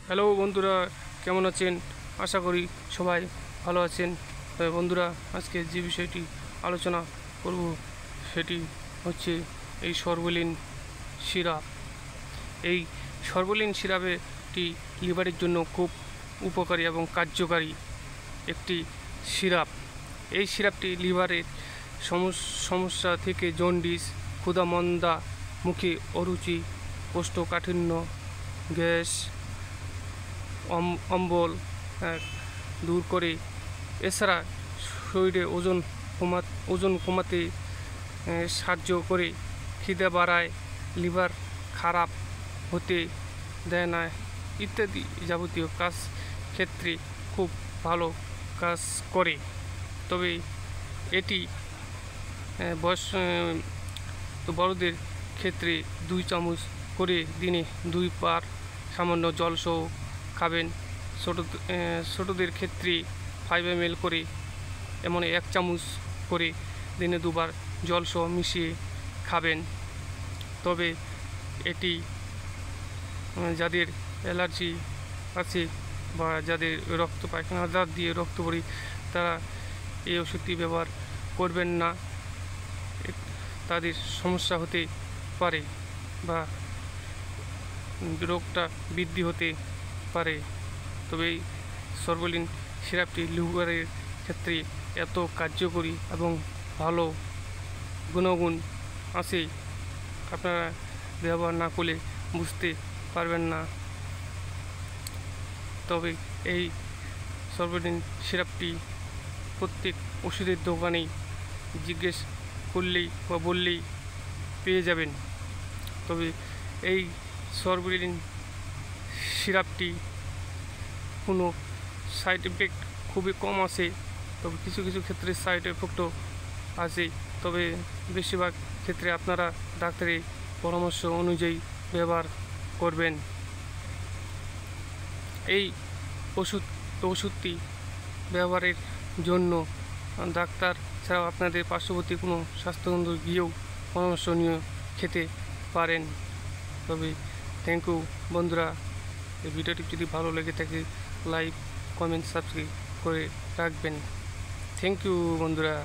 Hello বন্ধুরা, কেমন আছেন? আশা করি সবাই ভালো আছেন। তবে বন্ধুরা, আজকে যে বিষয়টি আলোচনা করব সেটি হচ্ছে এই সর্বলীন সিরাপ। এই সর্বলীন সিরাপটি লিভারের জন্য খুব উপকারী এবং কার্যকারী একটি সিরাপ। এই সিরাপটি লিভারের সমস্যা থেকে জন্ডিস, ক্ষুধামন্দা, মুখে অরুচি, কোষ্ঠকাঠিন্য, গ্যাস, অম্বল দূর করে। এছাড়া শরীরে ওজন কমাতে সাহায্য করে, খিদে বাড়ায়, লিভার খারাপ হতে দেয় না ইত্যাদি যাবতীয় কাজ ক্ষেত্রে খুব ভালো কাজ করে। তবে এটি বড়দের ক্ষেত্রে 2 চামচ করে দিনে 2 বার সামান্য জলসহ খাবেন। ছোটদের ক্ষেত্রে 5 ml করে, এমন 1 চামচ করে দিনে 2 বার জলসহ মিশিয়ে খাবেন। তবে এটি যাদের অ্যালার্জি আছে বা যাদের রক্ত পায়খানা দিয়ে রক্ত পড়ে, তারা এই ওষুধটি ব্যবহার করবেন না। তাদের সমস্যা হতে পারে বা রোগটা বৃদ্ধি হতে পারে। তবে এই সর্বলীন সিরাপটি লিভারের ক্ষেত্রে এত কার্যকরী এবং ভালো গুণগুণ আছে, আপনারা ব্যবহার না করলে বুঝতে পারবেন না। তবে এই সর্বলীন সিরাপটি প্রত্যেক ওষুধের দোকানেই জিজ্ঞেস করলেই বা বললেই পেয়ে যাবেন। তবে এই সর্বলীন সিরাপটি কোনো সাইড এফেক্ট খুবই কম আছে, তবে কিছু কিছু ক্ষেত্রে সাইড এফেক্টও আছে। তবে বেশিরভাগ ক্ষেত্রে আপনারা ডাক্তারের পরামর্শ অনুযায়ী ব্যবহার করবেন। এই ওষুধটি ব্যবহারের জন্য ডাক্তার ছাড়াও আপনাদের পার্শ্ববর্তী কোনো স্বাস্থ্যকেন্দ্র গিয়েও পরামর্শ নিয়ে খেতে পারেন। তবে থ্যাংক ইউ বন্ধুরা। এই ভিডিওটি যদি ভালো লেগে থাকে, লাইক, কমেন্ট, সাবস্ক্রাইব করে রাখবেন। থ্যাংক ইউ বন্ধুরা।